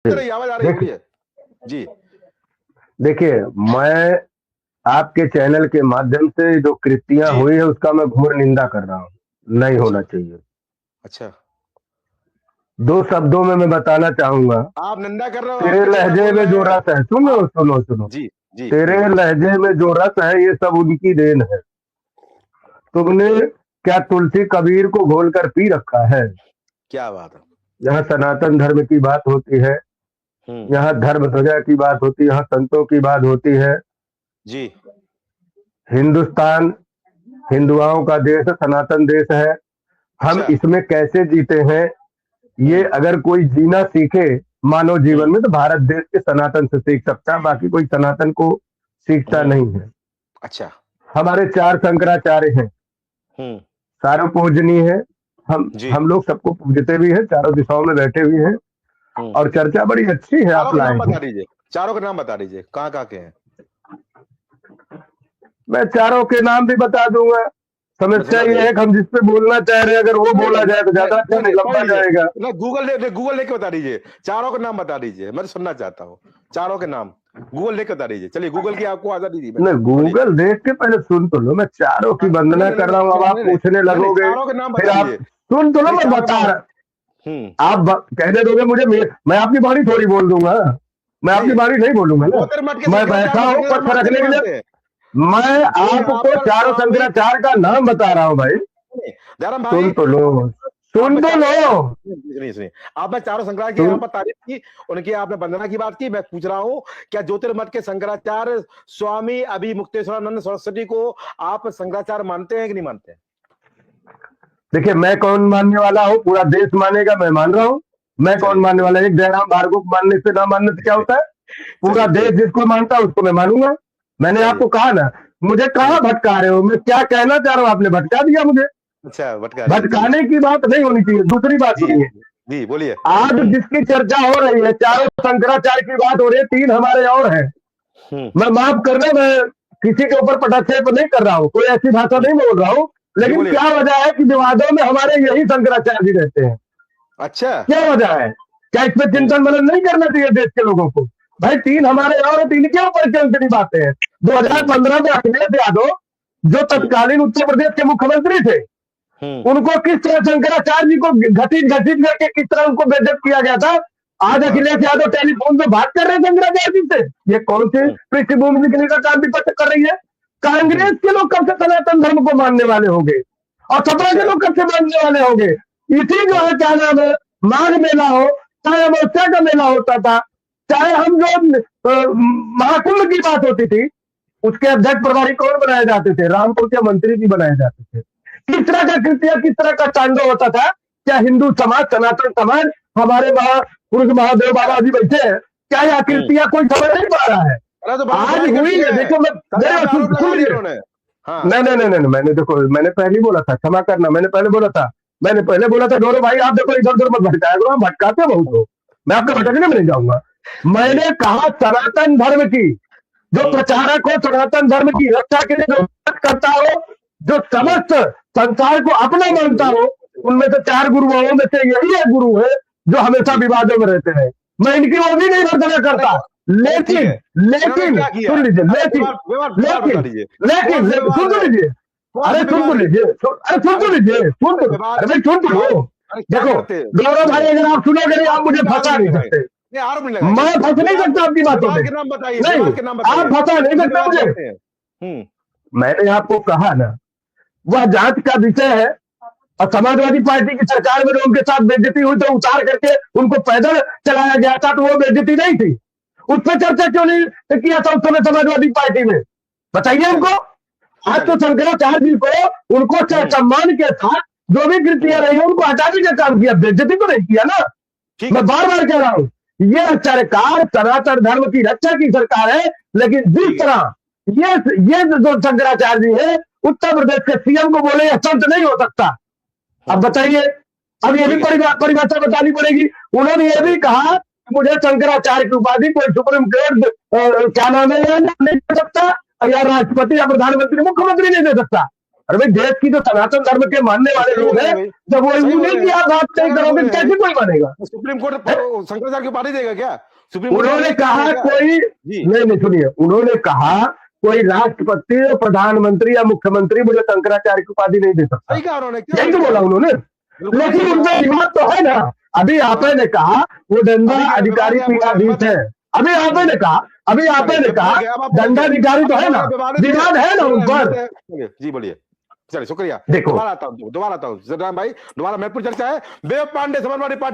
रही आवाज आ रही है, देखिए बोलिए जी। देखिए, मैं आपके चैनल के माध्यम से जो कृतियां जी। हुई है उसका मैं घोर निंदा कर रहा हूँ, नहीं अच्छा। होना चाहिए। अच्छा, दो शब्दों में मैं बताना चाहूंगा, आप निंदा कर रहे हो, तेरे आपके चेला लहजे बोल में रहे जो हैं। रस है, सुनो आप सुनो सुनो, जी जी तेरे जी। लहजे में जो रस है ये सब उनकी देन है। तुमने क्या तुलसी कबीर को घोल कर पी रखा है? क्या बात है। यहाँ सनातन धर्म की बात होती है, हम्म। यहाँ धर्म ध्वजा की बात होती है, यहाँ संतों की बात होती है। जी। हिंदुस्तान हिंदुओं का देश है, सनातन देश है। हम अच्छा। इसमें कैसे जीते हैं, ये हम्म। अगर कोई जीना सीखे मानव हम्म। जीवन में तो भारत देश के सनातन से सीख सकता है, बाकी कोई सनातन को सीखता हम्म। नहीं है। अच्छा। हमारे चार शंकराचार्य हैं, हम्म। सारों पूजनीय है। जी। हम लोग सबको पूजते भी हैं, चारों दिशाओं में बैठे हुए हैं। हम्म। और चर्चा बड़ी अच्छी है चारों आप के लाए नाम हैं। बता दीजिए, चारों के नाम बता दीजिए, कहाँ कहाँ के हैं। मैं चारों के नाम भी बता दूंगा। मैं समस्या सुना ये दीजिए। है कि हम जिस पे बोलना चाह रहे हैं अगर वो नहीं बोला नहीं जाए तो नहीं ज्यादा अच्छा नहीं नहीं, नहीं, पढ़ लंबा लीजिए जाएगा। ना, गूगल लेके बता दीजिए, चारों के नाम बता दीजिए, मैं तो सुनना चाहता हूँ। चारों के नाम गूगल लेके बता दीजिए, चलिए गूगल की आपको आजादी दी मैंने, नहीं, बोलिए। गूगल देख के पहले सुन तो लो, मैं चारों की नहीं वंदना नहीं नहीं कर रहा हूँ, अब आप नहीं नहीं पूछने नहीं नहीं, लगोगे। चारों के नाम फिर बता आप दीजिए। सुन तो लो, नहीं मैं चारों के बता नाम। रहा। हम्म। आप कहने दोगे मुझे, मैं आपकी बाणी थोड़ी बोल दूंगा। मैं आपकी नहीं, बाणी नहीं बोलूंगा ना। ज्योतिर्मठ के मैं शंकराचार्य बैठा को हूँ शंकराचार्य पत्थर मानते रखने नहीं के लिए। मानते हैं। मैं जी, आप आपको पर चारों स्वामी शंकराचार्य का नाम बता रहा हूँ भाई। धर्म भाई। सुन तो लो, आप सुन में तो चारों लो। सुनिए सुनिए, आपने चारों शंकराचार्य की यहाँ सुन, पर तारीफ की, उनकी आपने वंदना की बात की। मैं पूछ रहा हूँ, क्या ज्योतिर्मठ के शंकराचार्य स्वामी अभिमुक्तेश्वरानंद सरस्वती को आप शंकराचार्य मानते हैं कि नहीं मानते हैं। देखिए, मैं कौन मानने वाला हूँ, पूरा देश मानेगा, मैं मान रहा हूँ। मैं कौन चलिए मानने चलिए वाला है? एक जयराम भार्गव को मानने से ना मानने से क्या होता है? पूरा चलिए देश ठीक। जिसको मानता है उसको मैं मानूंगा। मैंने चलिए। आपको कहा ना, मुझे हम्म। कहाँ भटका रहे हो, मैं क्या कहना चाह रहा हूँ आपने भटका दिया मुझे। अच्छा, भटका दिया, चलिए। भटकाने की बात नहीं होनी चाहिए। दूसरी बात जी सुनिए, जी, बोलिए। आज जिसकी चर्चा हो रही है, चारों शंकराचार्य की बात हो रही है, तीन हमारे और हैं। हम्म। मैं माफ करना, मैं किसी के ऊपर पटाक्षेप नहीं कर रहा हूँ, कोई ऐसी भाषा नहीं बोल रहा हूँ। जी लेकिन बोलिए। क्या वजह है कि विवादों में हमारे यही शंकराचार्य जी रहते हैं? अच्छा। क्या वजह है? क्या इस पे हम्म। चिंतन मनन नहीं करना चाहिए देश के लोगों को? भाई तीन हमारे और हैं, तीन के ऊपर क्यों इतनी बातें हैं? हम्म। 2015 में अखिलेश यादव, जो हम्म। तत्कालीन उत्तर प्रदेश के मुख्यमंत्री थे, हम्म। उनको किस तरह शंकराचार्य जी को घसीट घसीट करके किस तरह उनको बेइज्जत किया गया था। आज हाँ। अखिलेश यादव टेलीफोन पे बात कर रहे हैं शंकराचार्य जी से। ये कौन सी हम्म। पृष्ठभूमि लिखने का काम विपक्ष कर रही है? हम्म। कांग्रेस के लोग कब से सनातन धर्म को मानने वाले होंगे, और सपा के अच्छा। लोग कब से मानने वाले होंगे? इसी जो हम्म। है क्या नाम है, माघ मेला हो, चाहे अमावस्या का मेला होता था, चाहे हम जो महाकुंभ की बात होती थी, उसके अध्यक्ष प्रभारी कौन बनाए जाते थे? रामपुर के मंत्री जी बनाए जाते थे। किस तरह का कृत्य, किस तरह का तांडव होता था? क्या हिंदू समाज, सनातन समाज, हमारे महापुरुष महादेव बाबा जी बैठे हैं, क्या यह हम्म। कृतियां कोई समझ नहीं पा रहा है? अरे तो बड़ा आज बुराई कर हुई दिया है, है, देखो मैं, कल आप पे सुन आरोप सुन लगा दिए लीजिए। उन्होंने। हाँ। नहीं नहीं नहीं नहीं, मैंने देखो, मैंने पहले ही बोला था, क्षमा करना, मैंने पहले बोला था। मैंने पहले बोला था गौरव भाई, आप देखो इधर उधर मत भटकाया करो, आप भटकाते बहुत हो। मैं आपके हम्म। भटकने में नहीं जाऊंगा। जी। मैंने कहा सनातन धर्म की जो हम्म। प्रचारक हो, सनातन धर्म की रक्षा के लिए जो मेहनत करता हो, जो हम्म। समस्त संसार को अपना मानता हो, उनमें से चार गुरुओं में से यही एक गुरु है जो हमेशा जी। विवादों में रहते हैं। मैं इनकी वो भी नहीं भर्सना अरे करता। अरे ठीक लेकिन है, इन्होंने लेकिन क्या किया। सुन लीजिए, अरे लेकिन विवाद विवाद विवाद बता लेकिन दीजिए। लेकिन कौन सा सुन विवाद तो है। लीजिए। कौन अरे सा सुन तो विवाद है। लीजिए, अरे सुन अरे तो लीजिए, सुन अरे तो, विवाद अरे भाई सुन तो विवाद। लो। अरे क्या देखो करते हैं, गौरव भाई, सुनिए। अगर आप सुनोगे नहीं, आप मुझे ठीक है, आरोप फंसा नहीं नहीं लगाएंगे, सकते। नहीं आरोप नहीं लगाएंगे। मैं फंस नहीं विवाद, सकता आपकी बातों में। विवाद के नाम बताइए, नहीं, विवाद के नाम आप बताइए, फंसा नहीं कौन सा सकते विवाद मुझे। करते हैं। हम्म। मैंने आपको कहा ना, वह जांच का विषय है। और समाजवादी पार्टी की सरकार में जो उनके साथ बेइज्जती हुई तो उतार करके उनको पैदल चलाया गया था, तो वो बेइज्जती नहीं थी। उस पर चर्चा क्यों नहीं किया था उस समय समाजवादी पार्टी में? बताइए चलिए हमको। आज तो चलिए। शंकराचार्य जी को, उनको हम्म। सम्मान के साथ जो भी कृतियां हम्म। रही है उनको हटाने का काम किया, बेइज्जती तो नहीं किया ना। ठीक है। मैं बार बार कह रहा हूं, यह सरकार सनातन धर्म की रक्षा की सरकार है। लेकिन जिस ठीक है। तरह ये जो शंकराचार्य जी है, उत्तर प्रदेश के सीएम को बोले यह संत नहीं हो सकता। अब बताइए, अब ये भी ठीक है। परिभाषा बतानी पड़ेगी। उन्होंने ये भी चलिए। कहा कि मुझे शंकराचार्य की उपाधि कोई सुप्रीम कोर्ट क्या नाम है, नहीं दे सकता, या राष्ट्रपति या प्रधानमंत्री मुख्यमंत्री नहीं दे सकता। अरे भाई देश की तो सनातन धर्म के मानने वाले लोग हैं, जब वो उन्हीं की आप बात नहीं करोगे कैसे कोई मानेगा? सुप्रीम कोर्ट शंकराचार्य की पार्टी देगा क्या? सुप्रीम उन्होंने कहा कोई नहीं सुनिए, उन्होंने कहा कोई राष्ट्रपति या प्रधानमंत्री या मुख्यमंत्री मुझे शंकराचार्य की उपाधि नहीं दे सकता, यही तो बोला उन्होंने। लेकिन उनका विवाद तो है ना। अभी आपने कहा वो दंडाधिकारी पीठाधीश है, अभी आपने कहा दंडाधिकारी तो है ना, विवाद है ना उन पर। जी बोलिए। चलिए शुक्रिया। देखो दोबारा आता हूँ सदाराम भाई, दोबारा महत्वपूर्ण चर्चा है। Web Pandey Samajwadi party